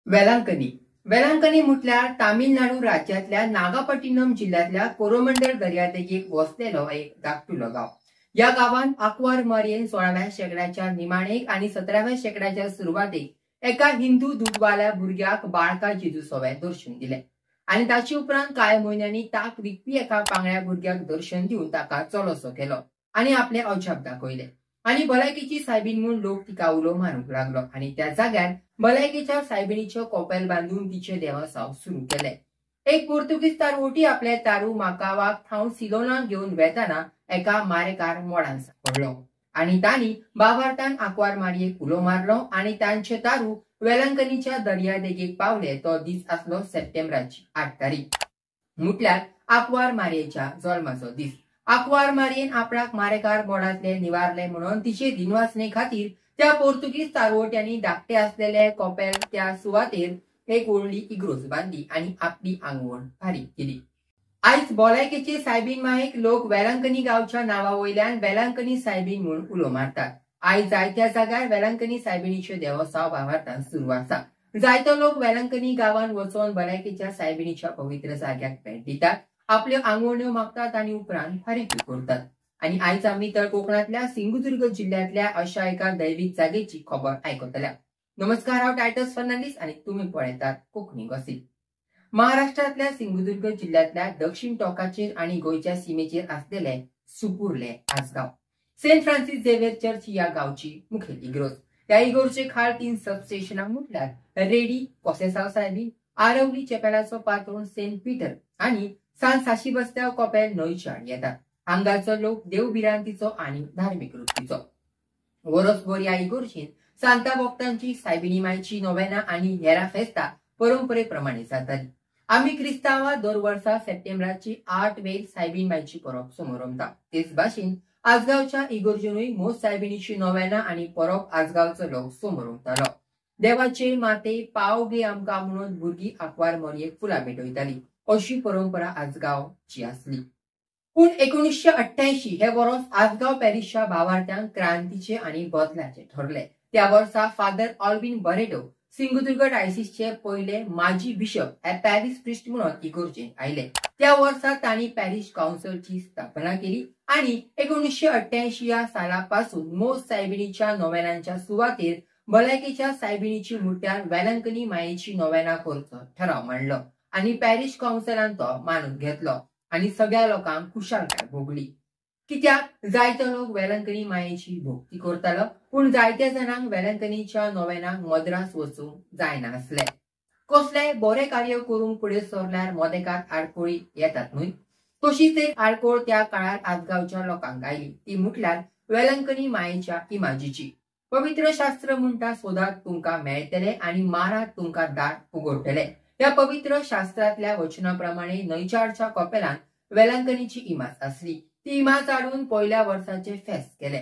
वेलांकनी वेलांकनी म्हटल्यार तामिळनाडू राज्यातल्या नागापट्टिनम जिल्ह्यातल्या कोरोमंडल दर्यादेगेक वसलेलो एक धाकटुलो गाव. या गावान आक्वार मारयेन 16व्या शेंकड्याच्या निमाणेक आणि 17व्या शेंकड्याच्या सुरवातेक एका हिंदू दूधवाल्या भुरग्याक बाळका जेजूसोवे दर्शन दिले आणि ताचे उपरांत कांय म्हयन्यांनी ताक विकपी एका पांगळ्या भुरग्याक दर्शन दिवन ताका चलोसो केलो आणि आपले अजाप दाखयले आणि भलायकेची सायबीण म्हूण लोक तिका उलो मारूंक लागलो आणि त्या जाग्यार भलायकेच्या सायबिणीच्यो कोपेल बांधून तिचे देवासाव सुरू केले. एक पोर्तुगीज तारवटी आपले तारू माकावाक थावन सिलोनाक घेवन वेताना एका मारेकार मोडान सापडलो आणि तांणी बावार्थान आक्वार मारयेक उलो मारलो आणि तांचे तारू वेलांकनीच्या दर्यादेगेक पावले. तो दीस आसलो सप्टेंबराची 8 तारीख, म्हटल्यार आक्वार मारयेच्या जल्माचो दीस. आक्वार मारयेन आपणाक मारेकार मोडांतले निवारले म्हणून तिचे दिनवासने खातीर त्या पोर्तुगीज तारवट्यांनी धाकटे असलेले कोपेल त्या सुवातेर एक व्हडली इग्रोज बांधली आणि आपली आंगवण फारीक केली. आयज भलायकेचे सायबीण मायेक लोक वेलांकनी गांवच्या नांवा वयल्यान वेलांकनी सायबीण म्हूण उलो मारतात. आयज जायत्या जाग्यार वेलांकनी सायबिणीच्यो देवोत्सव भावार्थान सुरू आसा. जायतो लोक वेलांकनी गांवांत वचून भलायकेच्या सायबिणीच्या पवित्र जाग्याक भेट दितात, आपल्यो आंगवण्यो मागतात आणि उपरांत फारीक करतात. आणि आयज आमी तर कोकणातल्या सिंधुदुर्ग जिल्ह्यातल्या अशा एका दैवीक जागेची खबर आयकतल्या. नमस्कार, हांव टायटस फर्नांडीस आणि तुम्ही पळयतात कोंकणी गॉसिप. महाराष्ट्रातल्या सिंधुदुर्ग जिल्ह्यातल्या दक्षिण टोकाचेर आणि गोंयच्या सीमेचेर आसलेले सुपुर्ले Assagao Saint Francis Xavier church या गावची मुखेल इग्रोज. या इगोर्जे खाल 3 सबस्टेशनां म्हटल्यार रेडी कोसेसाव सायबीण, आरवली चेपेलाचो पातोण सेंट पीटर आणि सांत साशी बस्त्याव कोपेल न्हंयच्यान येतात. हांगाचो लोक देवबिरांतीचो आणि धार्मिक वृत्तीचो. वरसभर ह्या इगोर्जीन सांता भक्तांची सायबिणी मायची नोवेना आणि हेरा फेस्ता परंपरेप्रमाणे जाताली. आम्ही क्रिस्तांवां दर वर्सा सप्टेंबराची 8 वेळ सायबीण मायची परब समोरंभता. तेच भाशेन आसगावच्या इगोर्जीनूय मोस सायबिणीची नोवेना आणि परब आसगावचो लोक समोरंभतालो. देवाचे माते पाव घे आमकां म्हणून भुरगीं आक्वार मारयेक फुलां भेटयताली, अशी परंपरा आसगावची आसली. पूण 1988 हे वर्स आसगाव पॅरिशच्या भावार्थ्यांक क्रांतीचे आणि बदलाचे ठरले. त्या वर्सा फादर ऑल्विन बरेटो सिंधुदुर्ग डायसिसचे पहिले माजी बिशप हे पॅरिस प्रिस्ट म्हणून इगोर्जेन आयले. त्या वर्सा तांणी पॅरिश काउन्सिलची स्थापना केली आणि 1988 या सालापासून मोस सायबिणीच्या नोवेनांच्या सुवातेर भलायकेच्या सायबिणीची मुठ्यान वेलांकनी मायेची नोवेना करचो ठराव मांडलो आणि पॅरिश काउन्सिलान तो मानून घेतलो आणि सगळ्या लोकांक खुशालकाय भोगली. कित्याक जायतो लोक वेलांकनी मायेची भोक्ती करतालो, पूण जायत्या जाणांक वेलांकनीच्या नोवेनाक मद्रास वचूंक जायनासले. कसलेय बरे कार्य करूंक फुडें सरल्यार मदेकात आडकोळी येतात न्हय. तशीच एक आडकोळ त्या काळार आसगावच्या लोकांक आयली. ती म्हटल्यार वेलांकनी मायेच्या इमाजीची. पवित्र शास्त्र म्हणटा, सोदात तुमकां मेळटले आणि मारात तुमकां दार उगडटले. या पवित्र शास्त्रातल्या वचनाप्रमाणे न्हंयच्याडच्या कोपेलान वेलांकनीची इमाज आसली. ती इमाज हाडून पहिल्या वर्साचे फेस्त केले.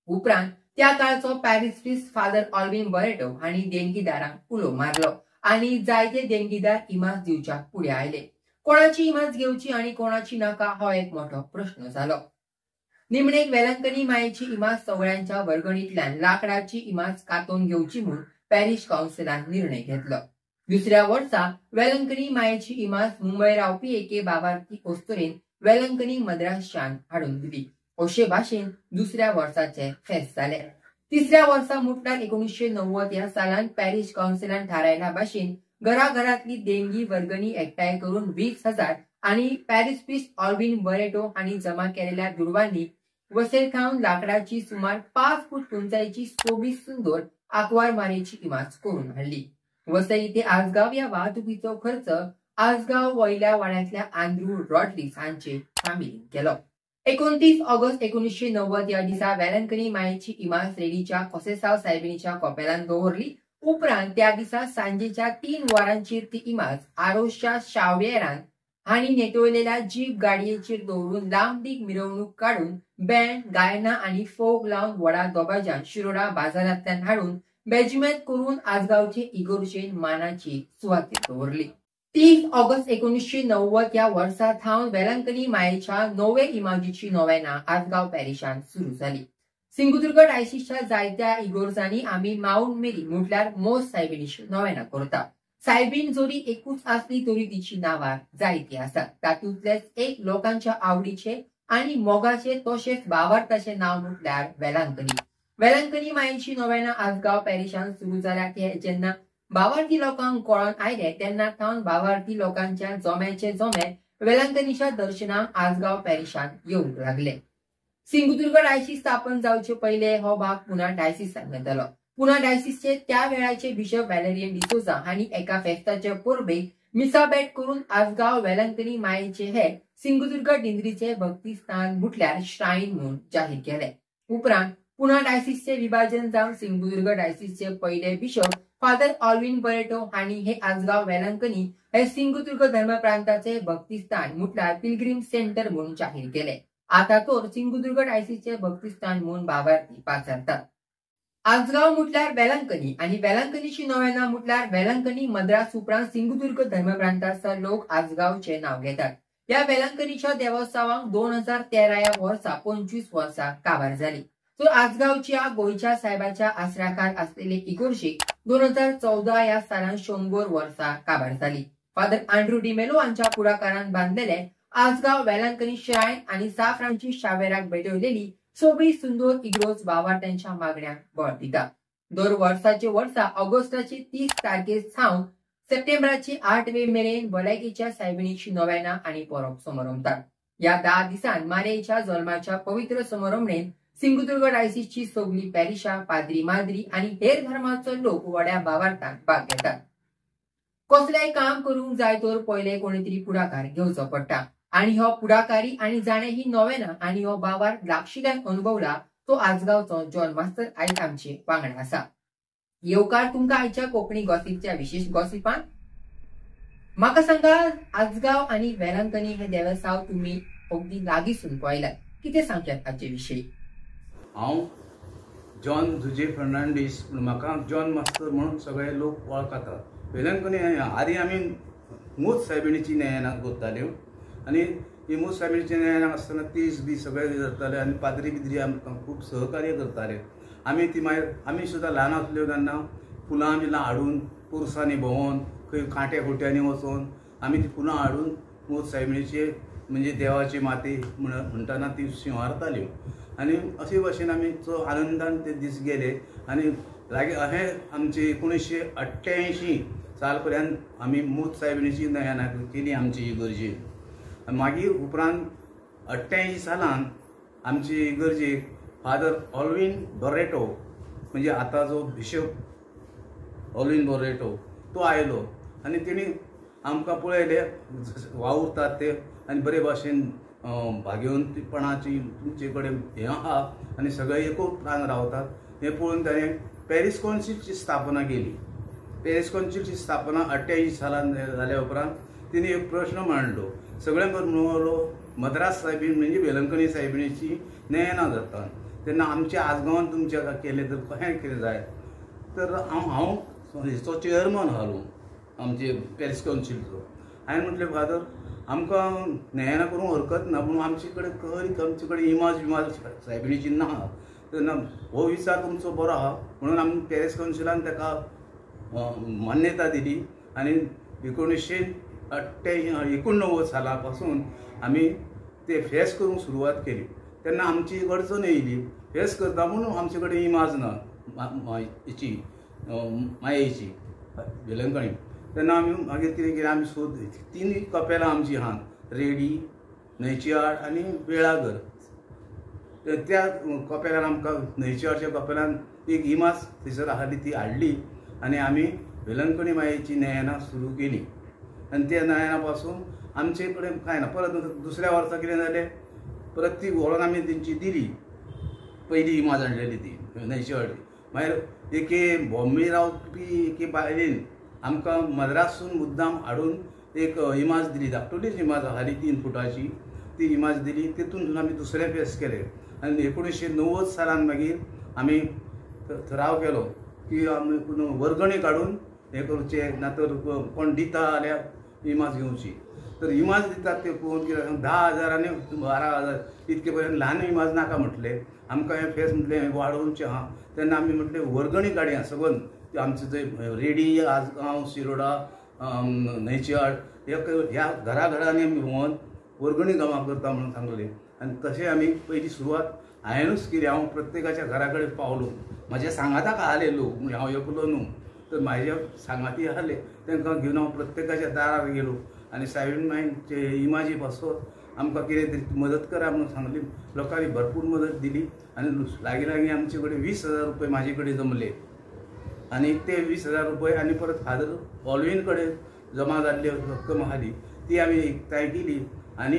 उपरांत त्या काळचो parish priest father Alwyn Barreto हांणी देणगीदारांक उलो मारलो आणि जायते देणगीदार इमाज दिवच्या फुडें आयले. कोणाची इमाज घेवची आणि कोणाची नाका हो एक मोठो प्रश्न जालो. निमणेक वेलांकनी मायेची इमाज सगळ्यांच्या वर्गणींतल्यान लाकडाची इमाज कातून घेवची म्हूण पॅरिश काउन्सिलान निर्णय घेतलो. दुसऱ्या वर्सा वेलांकनी मायेची इमाज मुंबय रावपी एके भावार्थी अस्तोरेन वेलांकनी मद्रासच्यान हाडून दिली. अशे भाशेन दुसऱ्या वर्साचे फेस्त जाले. तिसऱ्या वर्सा म्हटल्यार 1990 या सालान पॅरिश काउन्सिलान थारायल्या भाशेन घराघरातली देणगी वर्गणी एकठांय करून 20,000 आणि पॅरिस प्रिस्ट ऑल्विन बरेटो हांणी जमा केलेल्या दुर्वांनी वसैल खावन लाकडाची सुमार 5 फूट उंचायची 24 सुंदर आक्वार मारयेची इमाज करून हाडली. वसई ते आसगाव या वाहतुकीचो खर्च आसगाव वयल्या वाड्यातल्या आंद्रू रॉड्रिग्स हांचे फामिलीन केलो. 29 ऑगस्ट 1990 या दिसा वेलांकनी मायेची इमाज रेडीच्या कोसेसाव सायबिणीच्या कोपेलान दवरली. उपरांत त्या दिसा सांजेच्या 3 वरांचेर ती इमाज आरोसच्या शावेरान हांणी नेटवयलेल्या जीप गाडयेचेर दवरून लांबडीक मिरवणूक काडून बँड, गायना आणि फोग लावन व्हडा दोबाज्यान शिरोडा बाजारांतल्यान हाडून बेजमेंट करून आसगावचे इगोर्जेन मानाची सुवातेर दवरली. 30 ऑगस्ट 1990 या वर्सा थावन वेलांकनी मायेच्या 9वे इमाजीची नोवेना आसगाव पॅरिशान सुरू जाली. सिंधुदुर्ग डायसिसच्या जायत्या इगोर्जांनी आम्ही माउंट मेरी म्हटल्यार मोस सायबिणीची नोवेना करता. सायबीण जोरी एकूच असली तरी तिची नावां जायती आसात. तातूंतलेच एक लोकांच्या आवडीचे आणि मोगाचे तशेंच भावार्थाचे नाव म्हटल्यार वेलांकनी. वेलांकनी मायेची नोवेना आसगांव पॅरिशान सुरू जाल्या ते जेन्ना भावार्थी लोकांक कळोन आयले तेन्ना थावन भावार्थी लोकांच्या जोम्याचे जोमे वेलांकनीच्या दर्शनाक आसगांव पॅरिशान येवंक लागले. सिंधुदुर्ग डायसिस स्थापन जावचे पयले हो भाग पुना डायसिसांत येतलो. पुना डायसिसचे त्या वेळाचे बिशप व्हॅलेरियन डिसोजा हांणी एका फेस्ताचे परबेक मिसा भेट करून आसगांव वेलांकनी मायेचे हे सिंधुदुर्ग दिंडरीचे भक्तिस्थान म्हटल्यार श्राईन म्हणून जाहीर केले. उपरांत पुना डायसिसचे विभाजन जावन सिंधुदुर्ग डायसिसचे पयले बिशप फादर ऑल्विन बरेटो हांणी हे आसगांव वेलांकनी हे सिंधुदुर्ग धर्मप्रांताचे भक्तिस्थान म्हटल्यार पिलग्रीम सेंटर म्हणून जाहीर केले. आता तर सिंधुदुर्ग डायसिसचे भक्तिस्थान म्हणून भावार्थी पाचारतात. आसगांव म्हटल्यार वेलांकनी आणि वेलांकनीची नोवेना म्हटल्यार वेलांकनी मद्रास उपरांत सिंधुदुर्ग धर्मप्रांताचा लोक आसगांवचे नाव घेतात. या वेलांकनीच्या देवस्थानाक 2013 या वर्सा 25 वर्सां काबार जाली. तर आसगांवच्या गोंयच्या साहेबाच्या आसराकार असलेले इगोर्जेक 2014 या सालान 100 वर्सां काबार जाली. फादर अँड्रू डिमेलो हांच्या पुढाकारान बांधलेले आसगांव वेलांकनी श्रायन आणि साफ्रांची शावेराक भेटवलेली सोबी सुंदर इग्रोज भावार्थ्यांच्या मागण्यांक बळ दिता. दर वर्षा ऑगस्टाची 30 तारखेक सावन सप्टेंबराची 8 मेरेन भलायकेच्या सायबिणीची नोवेना आणि परब समारंभात. या 10 दिसान मारेच्या जल्माच्या पवित्र समारंभेन सिंधुदुर्ग डायसिसची सगळी पॅरिशा, पाद्री माद्री आणि हेर धर्माचो लोक व्हड्या भावार्थांत भाग घेतात. कसलेय काम करूंक जाय तर पयले कोणीतरी पुढाकार घेवचो पडटा आणि हो पुढाकारी आणि जाणे ही नोवेना आणि हो भावार्थ लागशिल्ल्यान अनुभवला तो आसगांवचो जॉन मास्तर आयज आमचे वांगडा आसा. येवकार तुमकां आयच्या कोंकणी गॉसिपच्या विशेष गॉसिपान. म्हाका सांगा, आसगांव आणि वेलांकनी हे देवस्थान तुम्ही अगदी लागींसून पळयलात. कितें सांगतात हाचे विशयी? हांव जॉन जुजे फर्नांडीस, म्हाका जॉन मास्तर म्हणून सगळे लोक वळखतात. वेलांकनी आदी आमी मूस सायबिणीची नयनाक करताल्यो आनी ही मूस सायबिणीची नयनाक आसतना तीस बी सगळे धरताले आनी पाद्री बिद्री आमकां खूब सहकार्य करताले. आमी ती मागीर आमी सुद्दां ल्हान आसल्यो तेन्ना फुलां बिलां हाडून पोरसांनी भोंवोन खंय खांट्या खोट्यांनी वचोन आमी ती फुलां हाडून मूस सायबिणीचे म्हणजे देवाची माती म्हणटाना ती शिंवारताल्यो आनी अशे भाशेन आमी चो आनंदान ते दीस गेले. आनी लागी हे आमचे 1988 साल पर्यंत आमी मूस सायबिणीची नयना केली आमची इगर्जेक. मागीर उपरांत 88 सालान आमची इगर्जेक फादर ऑल्विन बरेटो म्हणजे आता जो बिशप ऑल्विन बरेटो तो आयलो आनी तेणी आमकां पळयले वावुरतात ते आनी बरे भाशेन भाग्यवंतपणाची तुमचे कडेन हें आहा आनी सगळे एकूच रावतात. हें पळोवन ताणें पॅरीस कावन्सिलची स्थापना केली. पॅरीस कावन्सिलची स्थापना 88 सालान जाल्या उपरांत तिने एक प्रश्न मांडलो. सगळ्यां म्हणलो मद्रास सायबीण म्हणजे वेलंकनी सायबिणीची नयना जाता तेन्ना आमच्या आसगांवांत तुमच्या केलें तर कशें कितें जाय. तर हांव हेचो चेअरमन आसलो आमचे पॅरीस कावन्सिलचो. हांवें म्हटलें फादर आमकां नयना करूंक हरकत ना पूण आमचे कडेन इमाज सायबिणीची ना. तेन्ना हो विचार तुमचो बरो आहा म्हणून आमी पॅरीस कावन्सिलान ताका मान्यता दिली आनी 1989 साला पासून आमी ते फेस्त करूंक सुरवात केली. तेन्ना आमची अडचण येयली फेस्त करता म्हणून आमचे कडेन इमाज ना हेची मायेची वेलंकणी. तेन्ना आमी मागीर कितें केलें आमी सोद 3 कपेलां आमची आहात रेडी, न्हंयची आड आनी वेळागर. त्या कपेलान आमकां न्हंयच्या आडच्या कपेलान एक इमाज थंयसर आसली ती हाडली आनी आमी वेलंकणी मायेची नयना सुरू केली. आनी त्या नयना पासून आमचे कडेन कांय ना. परत दुसऱ्या वर्सा कितें जालें परत ती व्हरून आमी तेंची दिली. पयली इमाज हाडलेली ती न्हंयची आड. मागीर एके बॉम्बे रावपी एके बायलेन आमकां मद्रासून मुद्दाम हाडून एक इमाज दिली. धाकटुलीच इमाज आसली 3 फुटाची ती इमाज दिली. तितून आमी दुसरें फेस्त केलें आनी 1990 सालान मागीर आमी थराव केलो की आमी वर्गणी काडून हें करचें ना तर कोण दिता जाल्यार इमाज घेवची. तर इमाज दितात ते पळोवन कितें 10,000 आनी 12,000 इतके पर्यंत ल्हान इमाज नाका म्हटले. आमकां हें फेस म्हटलें वाडोवचें आहा. तेन्ना आमी म्हटलें वर्गणी काडया सगळं आमचें थंय रेडी, आजगांव, शिरोडा, न्हयच्याड ह्या घराघरांनी आमी भोंवन वर्गणी जमा करता म्हणून सांगलें. आनी तशें आमी पयलीं सुरवात हांवेनूच केली. हांव प्रत्येकाच्या घरा कडेन पावलो. म्हाज्या सांगाताक आसले लोक, म्हणजे हांव एकलो न्हू, तर म्हाज्या सांगाती आसले तांकां घेवन हांव प्रत्येकाच्या दारार गेलो आनी सायबीण मागीर इमाजी बसोत आमकां कितें तरी मदत करा म्हणून सांगली. लोकांनी भरपूर मदत दिली आनी लागीं लागीं आमचे कडेन 20,000 रुपये म्हाजे कडेन जमले. आनी ते 20,000 रुपये आनी परत फादर ऑल्वीन कडेन जमा जाल्ली रक्कम आसली ती आमी एकठांय केली आनी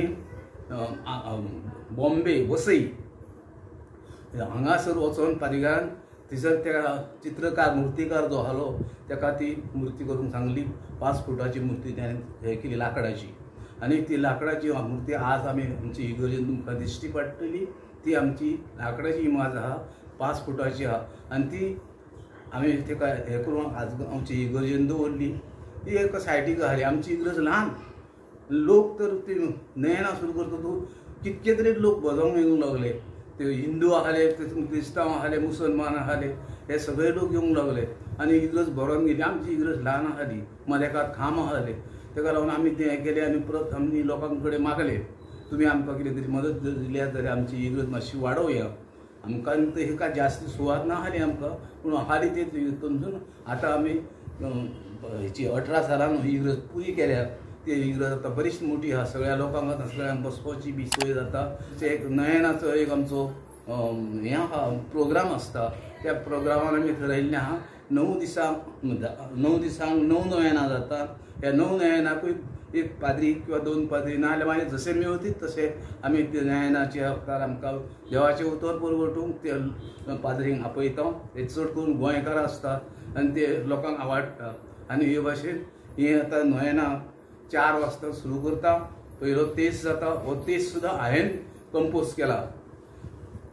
बॉम्बे वसई हांगासर वचोन पारिगारान थंयसर त्या चित्रकार मुर्तीकार जो आसलो ताका ती मुर्ती करूंक सांगली. 5 फुटाची मुर्ती ताणें हें केली लाकडाची. आनी ती लाकडाची मुर्ती आज आमी आमची इगर्जेन तुमकां दिश्टी पडटली. ती आमची लाकडाची इमाज आहा, 5 फुटाची आहा आनी ती आमी ताका हें करून आज आमची इगर्जेन दवरली. ती एक सायडीक आसली. आमची इगर्ज ल्हान, लोक तर ती नयना सुरू करता तूं कितके तरी लोक भोंवंक येवंक लागले. ते हिंदू आसले, क्रिस्तांव आसले, मुसलमान आसले, हे सगळे लोक येवंक लागले आनी इगर्ज भरोन गेली. आमची इगर्ज ल्हान आसली, मदेकाक खांब आसले. ताका लागून आमी तें हें केलें आनी परत आमी लोकां कडेन मागलें तुमी आमकां कितें तरी मदत दिल्यार जाल्यार आमची इगर्ज मातशी वाडोवया. आमकां हेका जास्त सुवात ना आसली आमकां, पूण आसली ते हितून आतां आमी हेची 18 सालान इगर्ज पुरी केल्या. ती इगर्ज आतां बरीच मोठी आहा. सगळ्या लोकांक आतां सगळ्यांक बसपाची बी सोय जाता. एक नयनाचो एक आमचो हें आहा प्रोग्राम आसता. त्या प्रोग्रामान आमी थारायिल्लें आहा 9 दिसांक 9 नयनां जाता. ह्या 9 नयनाकूय एक पाद्री किंवा 2 पाद्री ना जाल्यार मागीर जशे मेवतीत तशे आमी ते नयनाचे हप्तार आमकां देवाचें उतर परवटूंक ते पाद्रींक आपयता. ते चड करून गोंयकार आसतात आनी ते लोकांक आवडटा. आनी हे भाशेन ही आतां नयनां 4 वाजता सुरू करता. पयलो तेस जाता. हो तेस सुद्दां हांवें कंपोज केला,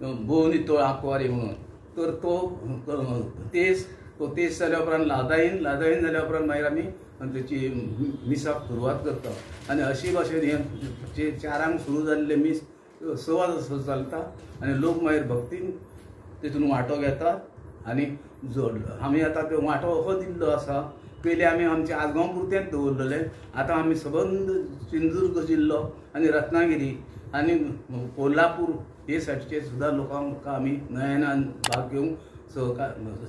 भोव नितळ आंकवारी म्हणून. तर तो तेस जाल्या उपरांत लादायीन जाल्या उपरांत मागीर आमी तेची मिसाक सुरवात करता. आनी अशी भाशेन हे 4 सुरू जाल्ले मीस 6 वाजता चलता आनी लोक मागीर भक्तीन तेतून वांटो घेतात. आनी आमी आतां तो वांटो असो दिल्लो आसा. पयलीं आमी आमचे आजगांव पुरतेंच दवरलेले. आतां आमी सबंद सिंधुदुर्ग जिल्लो आनी रत्नागिरी आनी कोल्हापूर हे सायडीचे सुद्दां लोकांक आमी नयनान भाग घेवंक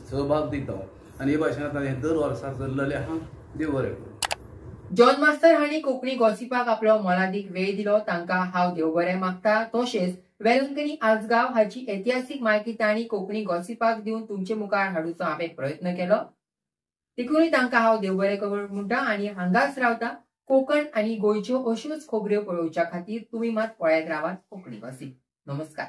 सहभाग दिता. आनी हे भाशेन आतां हें दर वर्सा चल्ललें आहा. देव बरें करूं. जॉन मास्तर हांणी कोंकणी गॉसिपाक आपलो मोलादीक वेळ दिलो. तांकां हांव देव बरें मागता. तशेंच वेलंकनी आजगांव हाची ऐतिहासीक म्हायती तांणी कोंकणी गॉसिपाक दिवन तुमचे मुखार हाडूचो हांवें प्रयत्न केलो. देखूनय तांकां हांव देव बरें करूं म्हणटा आनी हांगाच रावता. कोकण आनी गोंयच्यो अश्योच खबऱ्यो पळोवच्या खातीर तुमी मात पळयत रावात कोंकणी गॉसिप. नमस्कार.